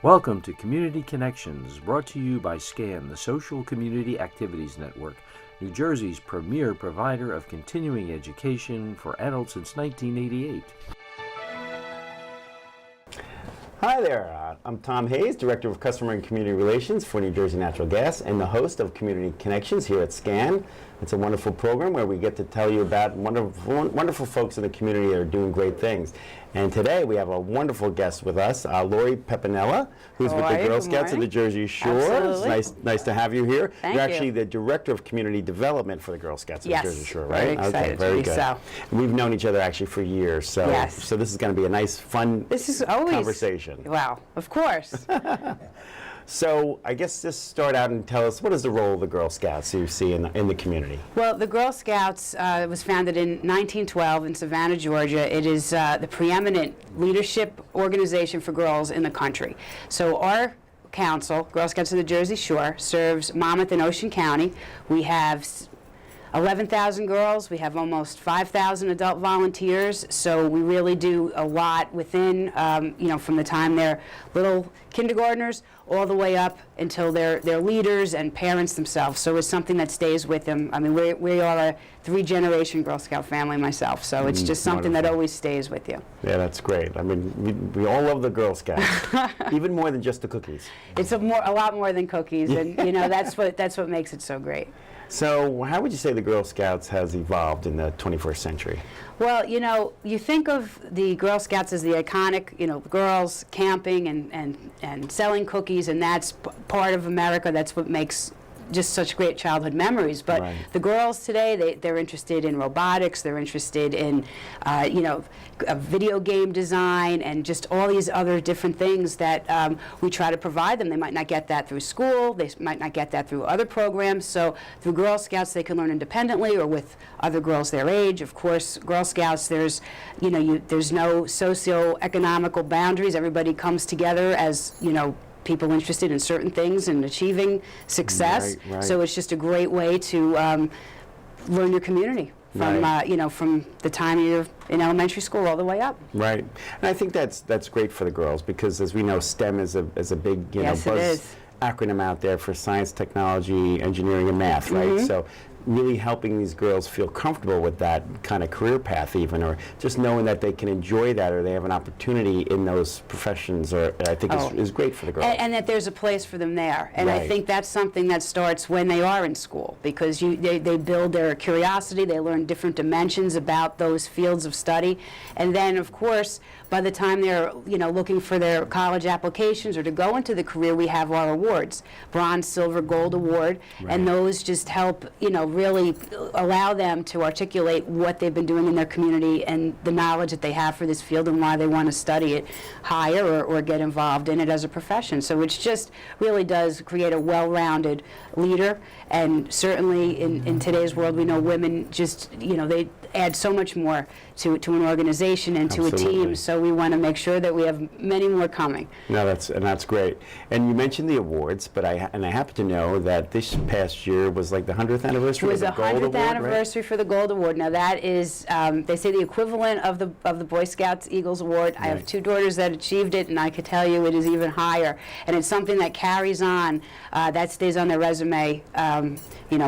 Welcome to Community Connections, brought to you by SCAN, the Social Community Activities Network, New Jersey's premier provider of continuing education for adults since 1988. Hi there, I'm Tom Hayes, Director of Customer and Community Relations for New Jersey Natural Gas and the host of Community Connections here at SCAN. It's a wonderful program where we get to tell you about wonderful folks in the community that are doing great things. And today we have a wonderful guest with us, Lori Pepenella, who's with the Girl Scouts of the Jersey Shore. Absolutely. It's nice to have you here. Thank You're you. actually the Director of Community Development for the Girl Scouts of the Jersey Shore, right? Very excited very to be good. so. We've known each other actually for years, so Yes. so this is going to be a nice, fun This is always conversation. Wow, of course. So I guess just start out and tell us, what is the role of the Girl Scouts you see in the community? Well, the Girl Scouts was founded in 1912 in Savannah, Georgia. It is the preeminent leadership organization for girls in the country. So our council, Girl Scouts of the Jersey Shore, serves Monmouth and Ocean County. We have 11,000 girls. We have almost 5,000 adult volunteers. So we really do a lot within, from the time they're little kindergartners all the way up until they're leaders and parents themselves. So it's something that stays with them. I mean, we are a three-generation Girl Scout family myself. So it's just something that always stays with you. Yeah, that's great. I mean, we all love the Girl Scouts, even more than just the cookies. It's a lot more than cookies, and that's what makes it so great. So how would you say the Girl Scouts has evolved in the 21st century? Well, you think of the Girl Scouts as the iconic, girls camping and selling cookies, and that's part of America. That's what makes just such great childhood memories. But Right. the girls today, they're interested in robotics, they're interested in, video game design, and just all these other different things that we try to provide them. They might not get that through school, they might not get that through other programs. So through Girl Scouts, they can learn independently or with other girls their age. Of course, Girl Scouts, there's no socio-economical boundaries. Everybody comes together as, people interested in certain things and achieving success. Right. So it's just a great way to learn your community from Right. from the time you're in elementary school all the way up. Right, and I think that's great for the girls because, as we know, STEM is a big Yes, it buzz is. acronym out there for science, technology, engineering, and math. Right, so really helping these girls feel comfortable with that kind of career path, even, or just knowing that they can enjoy that, or they have an opportunity in those professions, or I think is great for the girls. And that there's a place for them there. And I Right. think that's something that starts when they are in school, because they build their curiosity, they learn different dimensions about those fields of study. And then, of course, by the time they're looking for their college applications or to go into the career, we have our awards, bronze, silver, gold award, and those just help really allow them to articulate what they've been doing in their community and the knowledge that they have for this field and why they want to study it higher or get involved in it as a profession. So it just really does create a well-rounded leader, and certainly in today's world we know women just they add so much more to an organization and to a Absolutely. team. So we want to make sure that we have many more coming. No, that's great. And you mentioned the awards, but I happen to know that this past year was like the 100th anniversary It was of the the Gold 100th Award, right? anniversary for the Gold Award. Now that is, they say the equivalent of the Boy Scouts Eagles Award. I have Right. 2 daughters that achieved it, and I could tell you it is even higher. And it's something that carries on, that stays on their resume,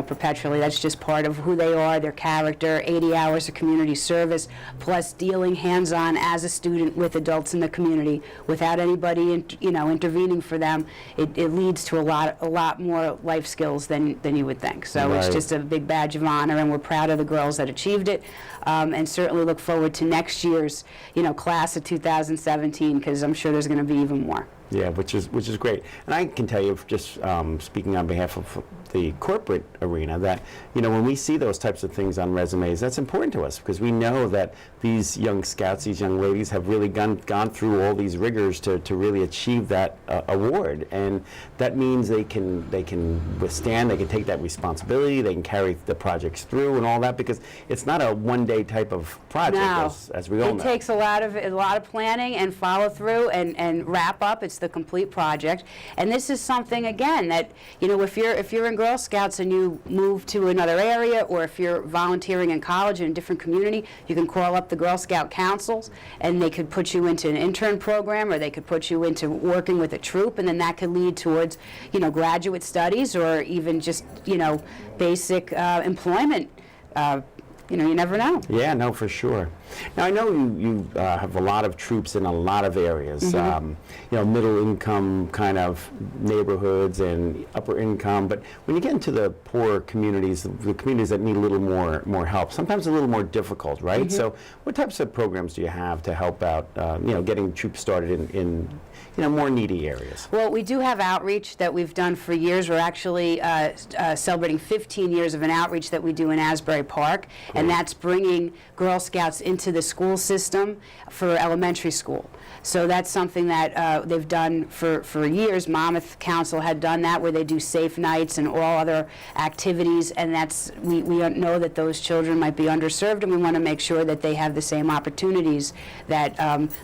perpetually. That's just part of who they are, their character, 80 hours of community service, plus dealing hands-on as a student with adults in the community without anybody, intervening for them. It leads to a lot more life skills than you would think. So it's Right. just a big badge of honor, and we're proud of the girls that achieved it, and certainly look forward to next year's, class of 2017, because I'm sure there's going to be even more. Yeah, which is great. And I can tell you, just speaking on behalf of the corporate arena, that when we see those types of things on resumes, that's important to us because we know that these young scouts, these young ladies, have really gone through all these rigors to really achieve that award, and that means they can withstand, they can take that responsibility, they can carry the projects through and all that, because it's not a one-day type of project, No. as we all know. It takes a lot of planning and follow through and wrap up. It's the complete project. And this is something, again, that, you know, if you're in Girl Scouts and you move to another area, or if you're volunteering in college in a different community, you can call up the Girl Scout councils, and they could put you into an intern program, or they could put you into working with a troop, and then that could lead towards, you know, graduate studies, or even just, you know, basic employment. You know, you never know. Yeah, no, for sure. Now, I know you have a lot of troops in a lot of areas, you know, middle income kind of neighborhoods and upper income, but when you get into the poor communities, the communities that need a little more help, sometimes a little more difficult, right? So what types of programs do you have to help out, you know, getting troops started in you know, more needy areas? Well, we do have outreach that we've done for years. We're actually celebrating 15 years of an outreach that we do in Asbury Park, and that's bringing Girl Scouts into the school system for elementary school. So that's something that they've done for years. Monmouth Council had done that, where they do safe nights and all other activities, and that's we know that those children might be underserved, and we want to make sure that they have the same opportunities that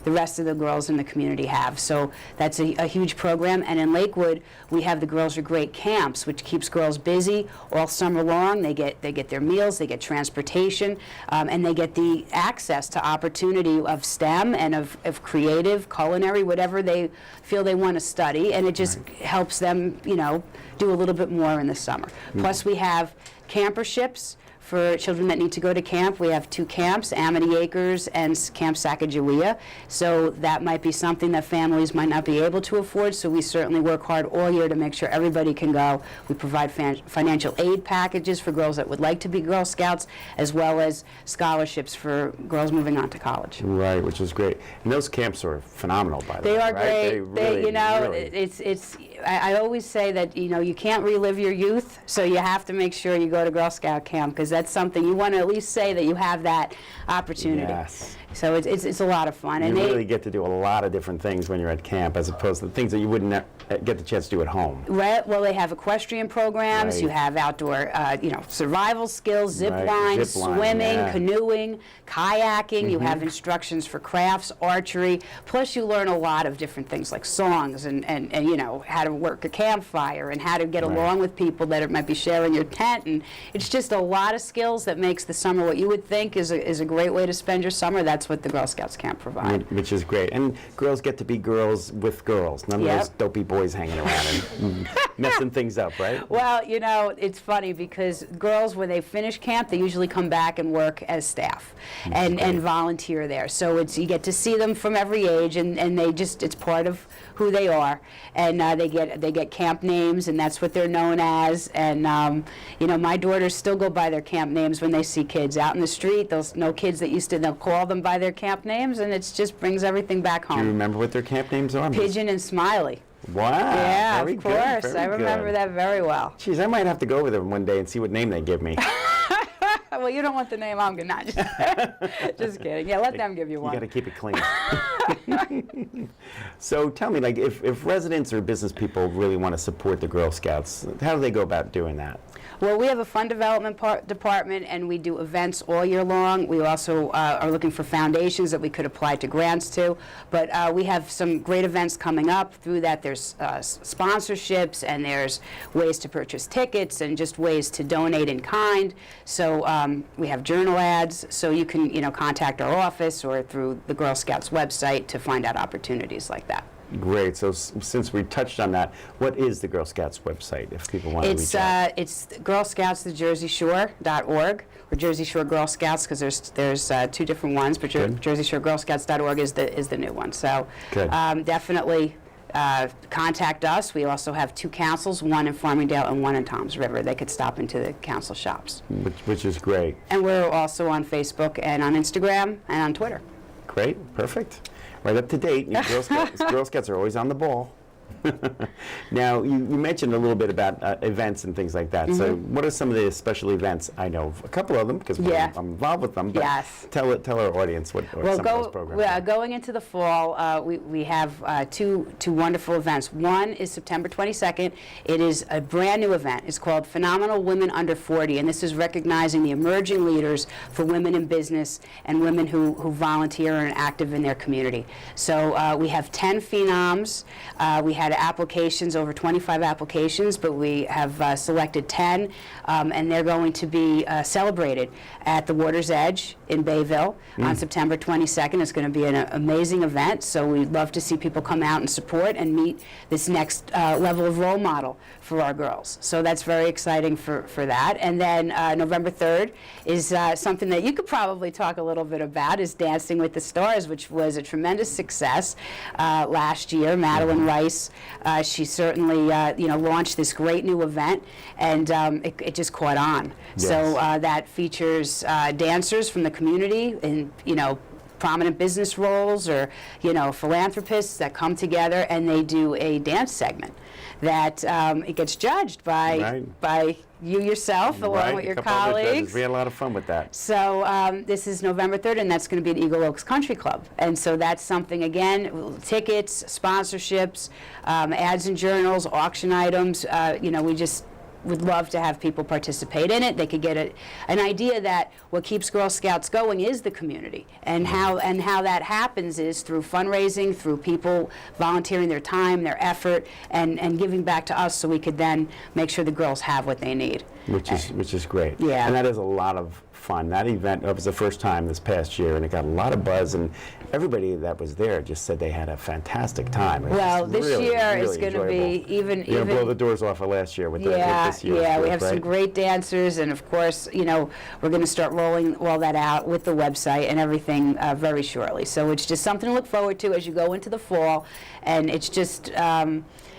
the rest of the girls in the community have. So that's a huge program. And in Lakewood, we have the Girls Are Great camps, which keeps girls busy all summer long. They get their meals, they get transportation, and they get the access to opportunity of STEM and of creative, culinary, whatever they feel they want to study, and it just helps them, you know, do a little bit more in the summer. Plus, we have camperships for children that need to go to camp. We have 2 camps, Amity Acres and Camp Sacagawea. So that might be something that families might not be able to afford, so we certainly work hard all year to make sure everybody can go. We provide financial aid packages for girls that would like to be Girl Scouts, as well as scholarships for girls moving on to college. Right, which is great. And those camps are phenomenal, by the way. They are right? great. They really, you know, really. I always say that, you know, you can't relive your youth, so you have to make sure you go to Girl Scout camp, because that's something you want to at least say that you have that opportunity. Yes. So it's a lot of fun. You And really get to do a lot of different things when you're at camp, as opposed to the things that you wouldn't get the chance to do at home. Right. Well, they have equestrian programs. Right. You have outdoor, you know, survival skills, zip Right. line, Zip line, swimming, yeah. canoeing, kayaking. You have instructions for crafts, archery. Plus, you learn a lot of different things like songs and you know, how to work a campfire and how to get along with people that might be sharing your tent. And it's just a lot of skills that makes the summer what you would think is a great way to spend your summer. That's what the Girl Scouts camp provide. Which is great. And girls get to be girls with girls. None of those dopey boys hanging around and messing things up, right? Well, you know, it's funny because girls, when they finish camp, they usually come back and work as staff and volunteer there. So you get to see them from every age, and they just, it's part of who they are. And they get camp names, and that's what they're known as. And you know, my daughters still go by their camp names when they see kids out in the street. They'll know kids that they'll call them by their camp names, and it just brings everything back home. Do you remember what their camp names are? Pigeon and Smiley. Wow. Yeah, very of course. Good, I remember good. that very well. Geez, I might have to go with them one day and see what name they give me. Well, you don't want the name I'm going to. Just kidding. Yeah, let them give you one. You got to keep it clean. So tell me, like, if residents or business people really want to support the Girl Scouts, how do they go about doing that? Well, we have a fund development department, and we do events all year long. We also are looking for foundations that we could apply to grants to. But we have some great events coming up. Through that, there's sponsorships, and there's ways to purchase tickets, and just ways to donate in kind. So we have journal ads, so you can, you know, contact our office or through the Girl Scouts website to find out opportunities like that. Great. So since we touched on that, what is the Girl Scouts website if people want to reach out? It's Girl Scouts, thejerseyshore.org, or Jersey Shore Girl Scouts, because there's 2 different ones, but JerseyShoreGirlScouts.org is the new one. So definitely contact us. We also have 2 councils, one in Farmingdale and one in Toms River. They could stop into the council shops. Which is great. And we're also on Facebook and on Instagram and on Twitter. Great. Perfect. Right up to date. Girl Scouts are always on the ball. Now, you mentioned a little bit about events and things like that. So what are some of the special events? I know a couple of them because Yeah. I'm involved with them, but Yes. tell our audience what some of those programs are. Going into the fall, we have two wonderful events. One is September 22nd. It is a brand new event. It's called Phenomenal Women Under 40, and this is recognizing the emerging leaders for women in business and women who volunteer and are active in their community. So we have 10 phenoms. We had applications, over 25 applications, but we have selected 10, and they're going to be celebrated at the Water's Edge in Bayville on September 22nd. It's going to be an amazing event, so we'd love to see people come out and support and meet this next level of role model for our girls. So that's very exciting for that. And then November 3rd is something that you could probably talk a little bit about, is Dancing with the Stars, which was a tremendous success last year. Madeline Rice, she certainly launched this great new event, and it just caught on. Yes. So that features dancers from the community in prominent business roles, or philanthropists that come together and they do a dance segment that it gets judged by you yourself along with your a couple other judges. colleagues. We had a lot of fun with that. So this is November 3rd, and that's going to be at Eagle Oaks Country Club. And so that's something, again, tickets, sponsorships, ads and journals, auction items. We just would love to have people participate in it. They could get an idea that what keeps Girl Scouts going is the community, and how that happens is through fundraising, through people volunteering their time, their effort, and giving back to us, so we could then make sure the girls have what they need. Which is great. Yeah. And that is a lot of fun. That event, it was the first time this past year, and it got a lot of buzz, and everybody that was there just said they had a fantastic time. It was Well, just this really, year really is going to enjoyable. be even You're going to blow the doors off of last year with this year's we group, have some right? great dancers, and of course, we're going to start rolling all that out with the website and everything very shortly. So it's just something to look forward to as you go into the fall, and it's just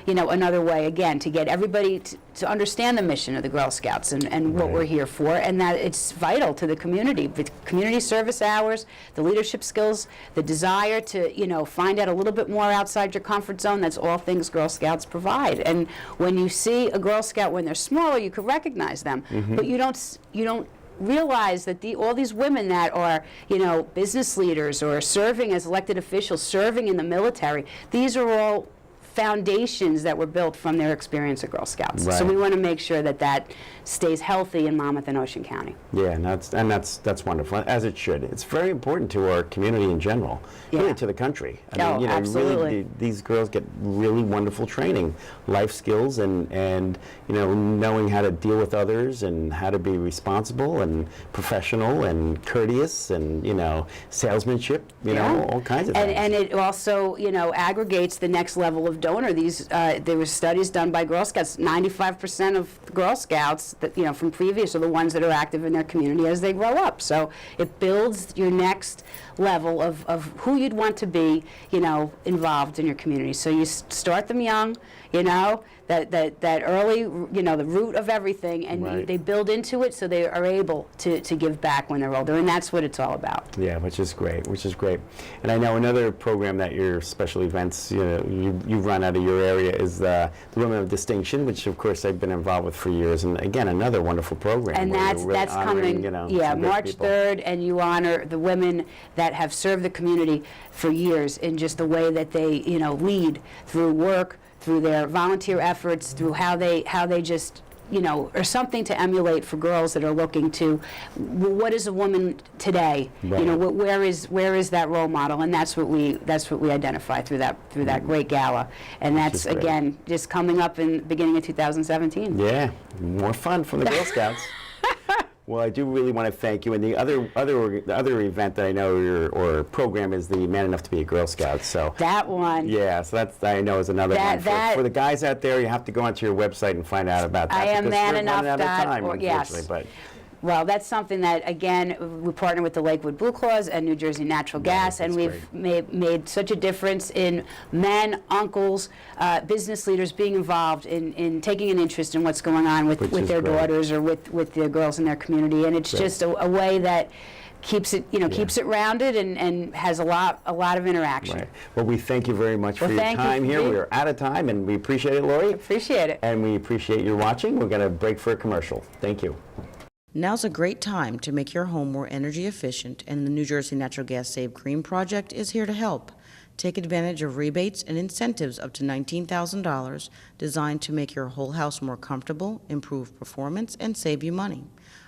another way, again, to get everybody to understand the mission of the Girl Scouts and what we're here for, and that it's vital to the community. The community service hours, the leadership skills, the desire to, find out a little bit more outside your comfort zone, that's all things Girl Scouts provide. And when you see a Girl Scout when they're smaller, you can recognize them, but you don't realize that all these women that are, business leaders or serving as elected officials, serving in the military, these are all foundations that were built from their experience at Girl Scouts. Right. So we want to make sure that stays healthy in Monmouth and Ocean County. Yeah, and that's wonderful, as it should. It's very important to our community in general, really to the country. I mean, absolutely. really, these girls get really wonderful training, life skills, and knowing how to deal with others and how to be responsible and professional and courteous and salesmanship, all kinds of things. And it also, aggregates the next level of donor. There were studies done by Girl Scouts. 95% of Girl Scouts that from previous are the ones that are active in their community as they grow up. So it builds your next level of who you'd want to be, involved in your community. So you start them young, that early, the root of everything, and they build into it so they are able to give back when they're older, and that's what it's all about. Yeah, which is great. And I know another program that your special events, you run out of your area is the Women of Distinction, which of course I've been involved with for years, and again, another wonderful program. And that's coming, March 3rd, and you honor the women that have served the community for years in just the way that they, lead through work, through their volunteer efforts, through how they just, or something to emulate for girls that are looking to, what is a woman today? Right. Where is that role model? And that's what we identify through that great gala. And that's again just coming up in the beginning of 2017. Yeah, more fun from the Girl Scouts. Well, I do really want to thank you. And the other event that I know or program is the Man Enough to Be a Girl Scout. So that one. Yeah, so that's I know is another one. For the guys out there, you have to go onto your website and find out about that. I am manenough.org. Yes. But Well, that's something that, again, we partner with the Lakewood Blue Claws and New Jersey Natural Gas, and we've made such a difference in men, uncles, business leaders being involved in taking an interest in what's going on with their daughters or with the girls in their community. And it's just a way that keeps it, keeps it rounded and has a lot of interaction. Right. Well, we thank you very much for your thank you time for here. being- We're out of time, and we appreciate it, Lori. Appreciate it. And we appreciate your watching. We're going to break for a commercial. Thank you. Now's a great time to make your home more energy efficient, and the New Jersey Natural Gas Save Green project is here to help. Take advantage of rebates and incentives up to $19,000 designed to make your whole house more comfortable, improve performance, and save you money.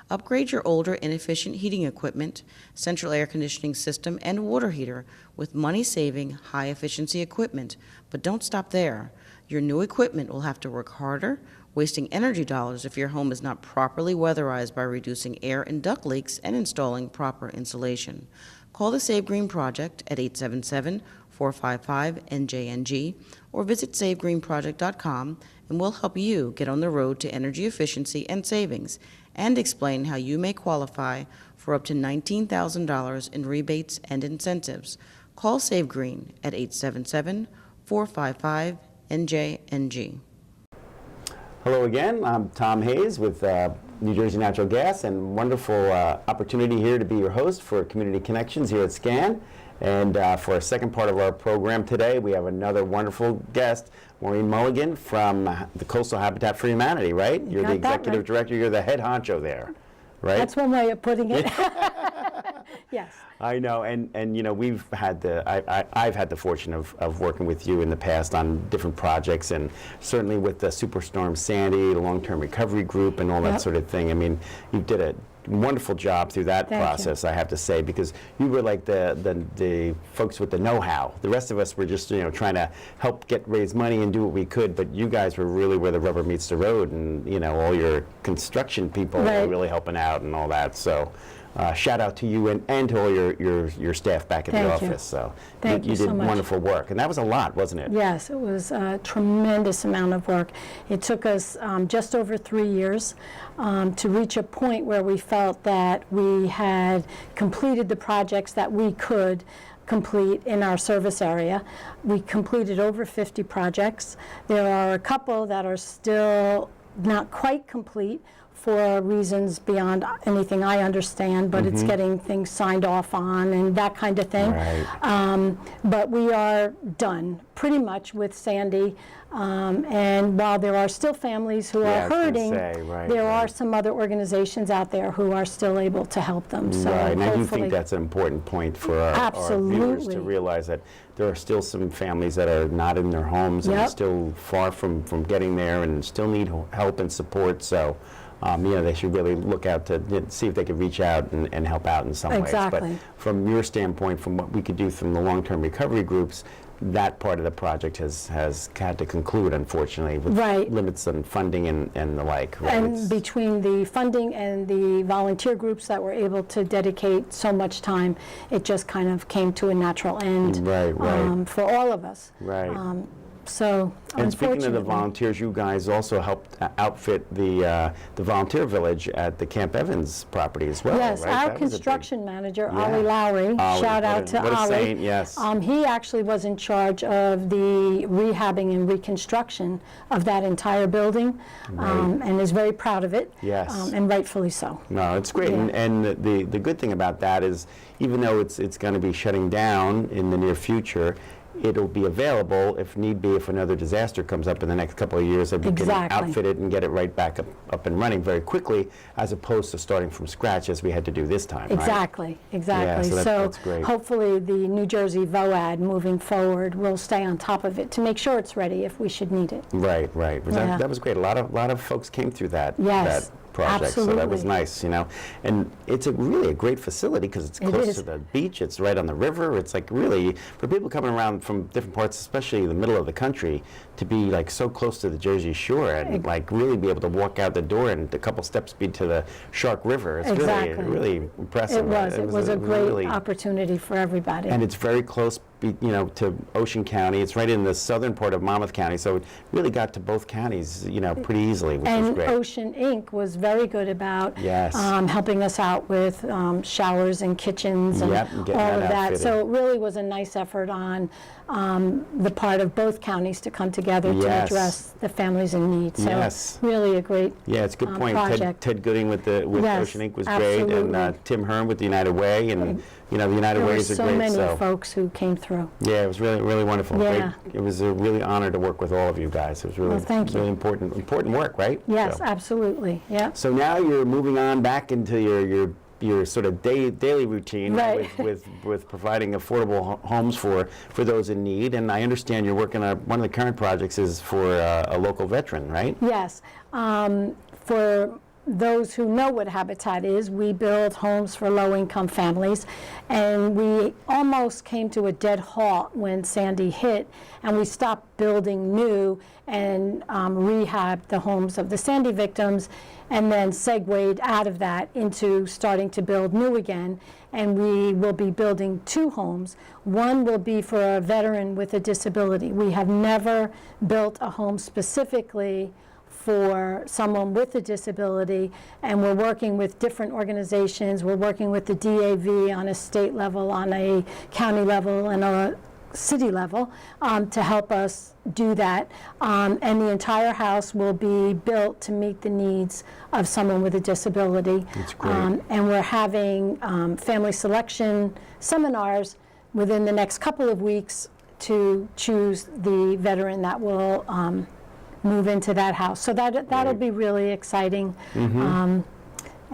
Upgrade your older, inefficient heating equipment, central air conditioning system, and water heater with money-saving, high-efficiency equipment. But don't stop there. Your new equipment will have to work harder, wasting energy dollars if your home is not properly weatherized by reducing air and duct leaks and installing proper insulation. Call the Save Green Project at 877-455-NJNG or visit savegreenproject.com, and we'll help you get on the road to energy efficiency and savings, and explain how you may qualify for up to $19,000 in rebates and incentives. Call Save Green at 877-455-NJNG. Hello again. I'm Tom Hayes with New Jersey Natural Gas, and wonderful opportunity here to be your host for Community Connections here at SCAN. And for our second part of our program today, we have another wonderful guest, Maureen Mulligan from the Coastal Habitat for Humanity, right? You're the executive director. You're the head honcho there, right? That's one way of putting it. Yes. I know, and you know, we've had I've had the fortune of working with you in the past on different projects, and certainly with the Superstorm Sandy, the long-term recovery group, and all that sort of thing. I mean, you did a wonderful job through that process, I have to say, because you were like the folks with the know-how. The rest of us were just trying to help raise money and do what we could, but you guys were really where the rubber meets the road, and all your construction people were really helping out and all that. So. Shout out to you and to all your staff back at the office. So you did so much. Wonderful work, and that was a lot, wasn't it? Yes, it was a tremendous amount of work. It took us just over 3 years to reach a point where we felt that we had completed the projects that we could complete in our service area. We completed over 50 projects. There are a couple that are still not quite complete, for reasons beyond anything I understand, but it's getting things signed off on and that kind of thing. Right. But we are done pretty much with Sandy. And while there are still families who are hurting, there are some other organizations out there who are still able to help them. So right, and I do think that's an important point for our viewers to realize that there are still some families that are not in their homes and are still far from getting there and still need help and support. So. They should really look out to see if they could reach out and help out in some ways. But from your standpoint, from what we could do from the long-term recovery groups, that part of the project has had to conclude, unfortunately, with limits on funding and the like. Right? And between the funding and the volunteer groups that were able to dedicate so much time, it just kind of came to a natural end for all of us. Right. And speaking of the volunteers, you guys also helped outfit the volunteer village at the Camp Evans property as well. Yes, right? our construction manager, Ollie Lowry, shout out to what a Ollie. saint, yes. He actually was in charge of the rehabbing and reconstruction of that entire building, and is very proud of it. Yes. And rightfully so. No, it's great. Yeah. And the good thing about that is, even though it's going to be shutting down in the near future, it'll be available if need be, if another disaster comes up in the next couple of years, that we can outfit it and get it right back up and running very quickly, as opposed to starting from scratch as we had to do this time. Exactly. Yeah, so that's great. Hopefully the New Jersey VOAD moving forward will stay on top of it to make sure it's ready if we should need it. Right. That was great. A lot of folks came through that. Yes. Project, absolutely. So that was nice, and it's really a great facility because it's close to the beach, it's right on the river. It's like really, for people coming around from different parts, especially the middle of the country, to be like so close to the Jersey Shore and like really be able to walk out the door and a couple steps be to the Shark River. It's really impressive. It was a great opportunity for everybody. And it's very close to Ocean County. It's right in the southern part of Monmouth County, so it really got to both counties, pretty easily, which was And great. Ocean Inc. was very good about Yes. helping us out with showers and kitchens and Yep, and getting all that of that. outfitted. So it really was a nice effort on the part of both counties to come together to Yes. address the families in need. So Yes. really a great Yeah, it's a good point. Ted, project. Ted Gooding with Yes, Ocean Inc. was great, and absolutely. Tim Hearn with the United Way, and the United There were Ways are so great. many So folks who came through. yeah, it was really, really wonderful. Yeah. Great. It was a really honor to work with all of you guys. It was really, Well, thank you. really important work, right? Yes, So- absolutely, yeah. So now you're moving on back into your sort of daily routine, Right. with providing affordable homes for those in need. And I understand you're working on one of the current projects is for a local veteran, right? Yes. For those who know what Habitat is, we build homes for low-income families, and we almost came to a dead halt when Sandy hit, and we stopped building new and rehabbed the homes of the Sandy victims, and then segued out of that into starting to build new again. And we will be building 2 homes. One will be for a veteran with a disability. We have never built a home specifically for someone with a disability, and we're working with different organizations. We're working with the DAV on a state level, on a county level, and a city level to help us do that. And the entire house will be built to meet the needs of someone with a disability. That's great. And we're having family selection seminars within the next couple of weeks to choose the veteran that will move into that house. So that'll Great. be really exciting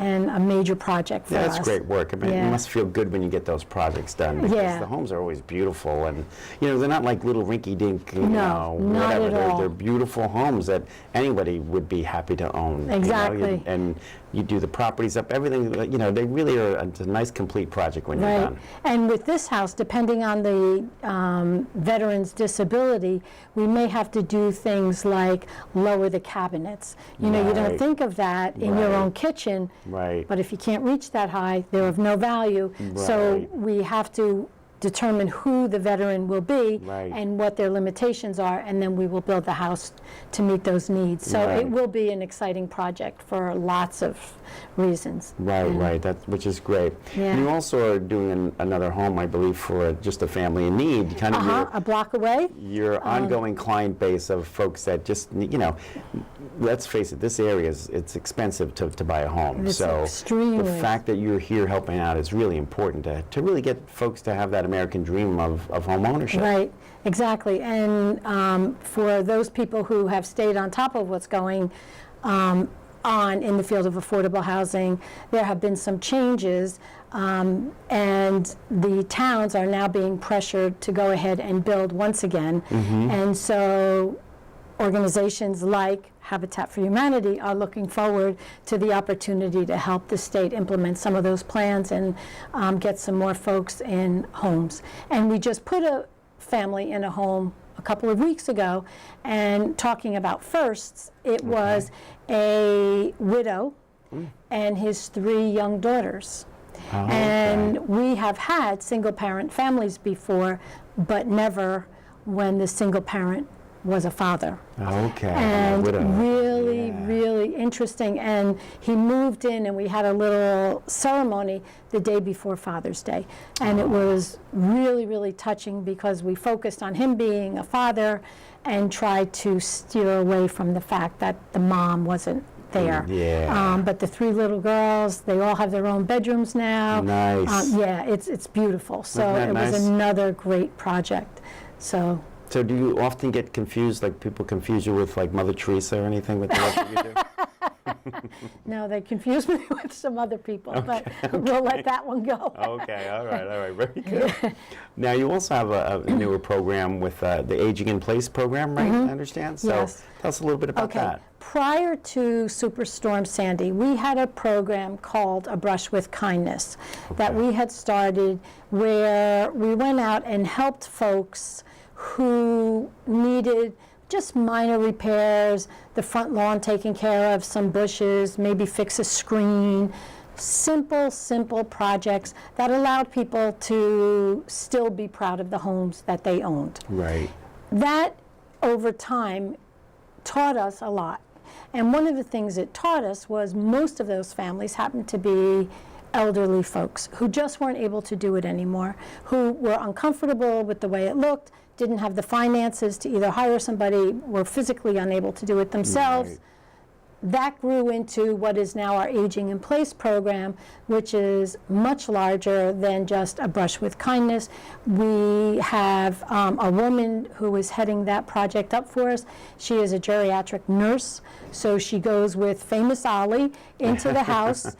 and a major project for Yeah, us. that's great work. I mean, Yeah. it must feel good when you get those projects done, because Yeah. the homes are always beautiful, and they're not like little rinky-dink, No, not whatever. at all. They're beautiful homes that anybody would be happy to own. Exactly. And you do the properties up, everything. They really are a nice, complete project when you're Right. done. And with this house, depending on the veteran's disability, we may have to do things like lower the cabinets. You don't Right. think of that in your Right. own kitchen, Right. but if you can't reach that high, they're of no value. So Right. we have to determine who the veteran will be Right. and what their limitations are, and then we will build the house to meet those needs. So Right. it will be an exciting project for lots of reasons. Right, which is great. Yeah. You also are doing another home, I believe, for just a family in need. Kind of A block away. your ongoing client base of folks that just, let's face it, this area it's expensive to buy a home. It's So extremely. the fact that you're here helping out is really important to really get folks to have that American dream of home ownership. Right, exactly. And for those people who have stayed on top of what's going on in the field of affordable housing, there have been some changes, and the towns are now being pressured to go ahead and build once again. And so organizations like Habitat for Humanity are looking forward to the opportunity to help the state implement some of those plans and get some more folks in homes. And we just put a family in a home a couple of weeks ago, and talking about firsts, it was a widow and his 3 young daughters. Oh, okay. And we have had single-parent families before, but never when the single parent was a father. Okay. And Widow. really, Yeah. really interesting. And he moved in, and we had a little ceremony the day before Father's Day. And it was really, really touching because we focused on him being a father and tried to steer away from the fact that the mom wasn't there. Yeah. But the 3 little girls, they all have their own bedrooms now. Nice. Yeah, it's beautiful. So Isn't that it was nice? another great project. So. So do you often get confused, like people confuse you with like Mother Teresa or anything with the work that you do? No, they confused me with some other people, but we'll let that one go. Okay, all right, very good. Now, you also have a newer program with the Aging in Place program, right? I understand? So Yes. tell us a little bit about Okay. that. Prior to Superstorm Sandy, we had a program called A Brush with Kindness that we had started, where we went out and helped folks who needed just minor repairs, the front lawn taken care of, some bushes, maybe fix a screen, simple projects that allowed people to still be proud of the homes that they owned. Right. That, over time, taught us a lot. And one of the things it taught us was most of those families happened to be elderly folks who just weren't able to do it anymore, who were uncomfortable with the way it looked, didn't have the finances to either hire somebody, were physically unable to do it themselves. Right. That grew into what is now our Aging in Place program, which is much larger than just a brush with kindness. We have a woman who is heading that project up for us. She is a geriatric nurse, so she goes with famous Ollie into the house,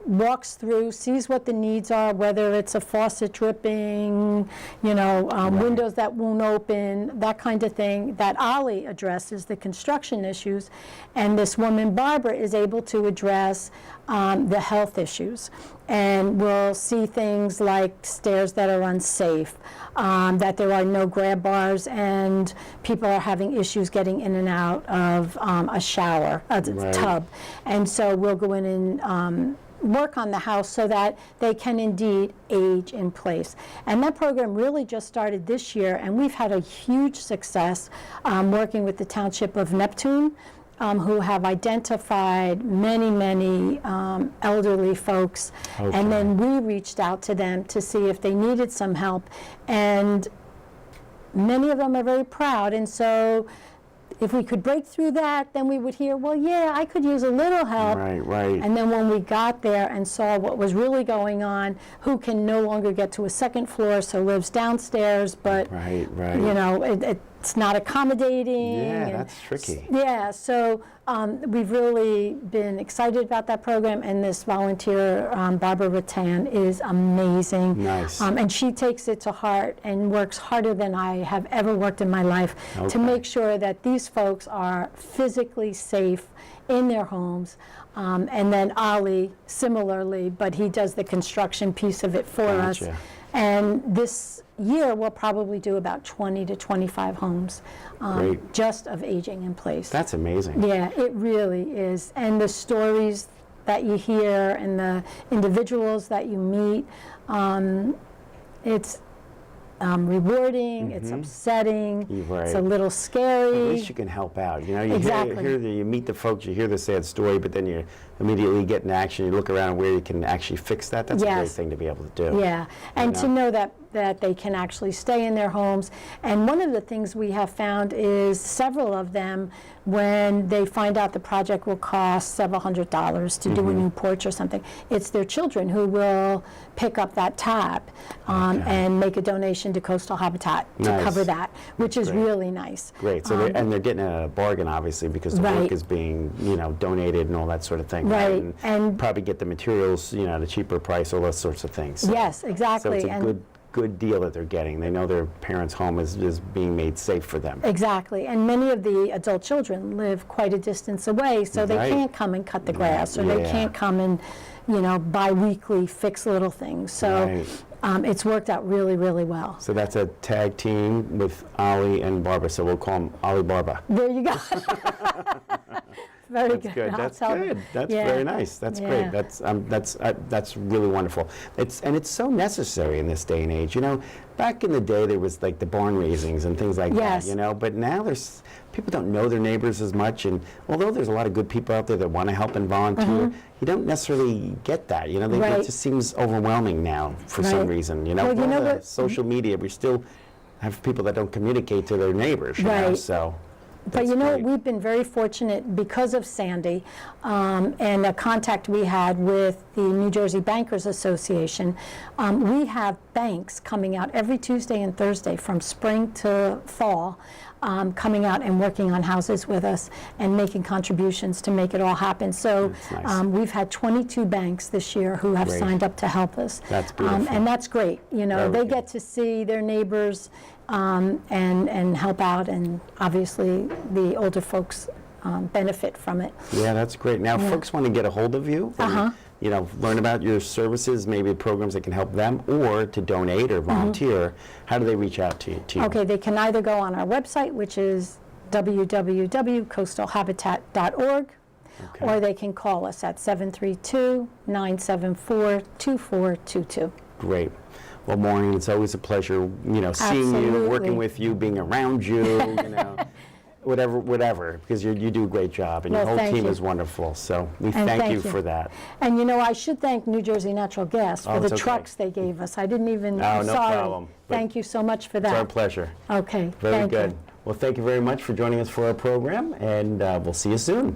walks through, sees what the needs are, whether it's a faucet dripping, windows that won't open, that kind of thing. That Ollie addresses the construction issues, and this woman, Barbara, is able to address the health issues. And we'll see things like stairs that are unsafe, that there are no grab bars, and people are having issues getting in and out of a shower, a tub. And so we'll go in and work on the house so that they can indeed age in place. And that program really just started this year, and we've had a huge success working with the Township of Neptune, who have identified many elderly folks. Okay. And then we reached out to them to see if they needed some help. And many of them are very proud. And so if we could break through that, then we would hear, well, yeah, I could use a little help. Right. And then when we got there and saw what was really going on, who can no longer get to a second floor, so lives downstairs, but Right. it's not accommodating. Yeah, and that's tricky. Yeah, so we've really been excited about that program, and this volunteer, Barbara Rattan, is amazing. Nice. And she takes it to heart and works harder than I have ever worked in my life to make sure that these folks are physically safe in their homes. And then Ollie, similarly, but he does the construction piece of it for us. Gotcha. And this year, we'll probably do about 20 to 25 homes Great. just of aging in place. That's amazing. Yeah, it really is. And the stories that you hear and the individuals that you meet, it's rewarding, it's upsetting, You're it's a right. little At scary. least you can help out. You Exactly. you meet the folks, you hear the sad story, but then you immediately get in action. You look around where you can actually fix that. That's a great Yes. thing to be able to do. Yeah, and You to know? know that they can actually stay in their homes. And one of the things we have found is several of them, when they find out the project will cost several $100s to do a new porch or something, it's their children who will pick up that tab and make a donation to Coastal Habitat to Nice. cover that, which is Great. really nice. Great. So they're getting a bargain, obviously, because the Right. work is being donated and all that sort of thing. Right. And probably get the materials at a cheaper price, all those sorts of things. So, yes, exactly. So it's a And good deal that they're getting. They know their parents' home is being made safe for them. exactly, and many of the adult children live quite a distance away, so they Right. can't come and cut the grass, or they Yeah. can't come and, bi-weekly fix little things. So Right. it's worked out really, really well. So that's a tag team with Ollie and Barbara. So we'll call them Ollie Barba. There you go. Very That's good. good. I'll That's tell them. good. That's Yeah. very nice. That's Yeah. great. That's really wonderful. It's so necessary in this day and age. Back in the day there was like the barn raisings and things like Yes. that. But now people don't know their neighbors as much, and although there's a lot of good people out there that want to help and volunteer, you don't necessarily get that. Right. It just seems overwhelming now for some Right. reason. Well, With all the what? social media, we still have people that don't communicate to their neighbors. Right. So. But that's great. we've been very fortunate because of Sandy and a contact we had with the New Jersey Bankers Association. We have banks coming out every Tuesday and Thursday from spring to fall, coming out and working on houses with us and making contributions to make it all happen. So That's nice. we've had 22 banks this year who have Great. signed up to help us. That's beautiful. And that's great. Very They good. get to see their neighbors and help out, and obviously the older folks benefit from it. Yeah, that's great. Now, if folks want to get a hold of you, and, learn about your services, maybe programs that can help them, or to donate or volunteer, how do they reach out to you? Okay, they can either go on our website, which is www.coastalhabitat.org, Okay. or they can call us at 732-974-2422. Great. Well, Maureen, it's always a pleasure, seeing you, Absolutely. working with you, being around you, whatever, because you do a great job, and your Well, whole thank team you. is wonderful. So we And thank thank you you. for that. And I should thank New Jersey Natural Gas for Oh, the it's okay. trucks they gave us. I didn't even, Oh, I'm no sorry. problem. But Thank you so much for It's our that. pleasure. Okay, Very thank good. you. Well, thank you very much for joining us for our program, and we'll see you soon.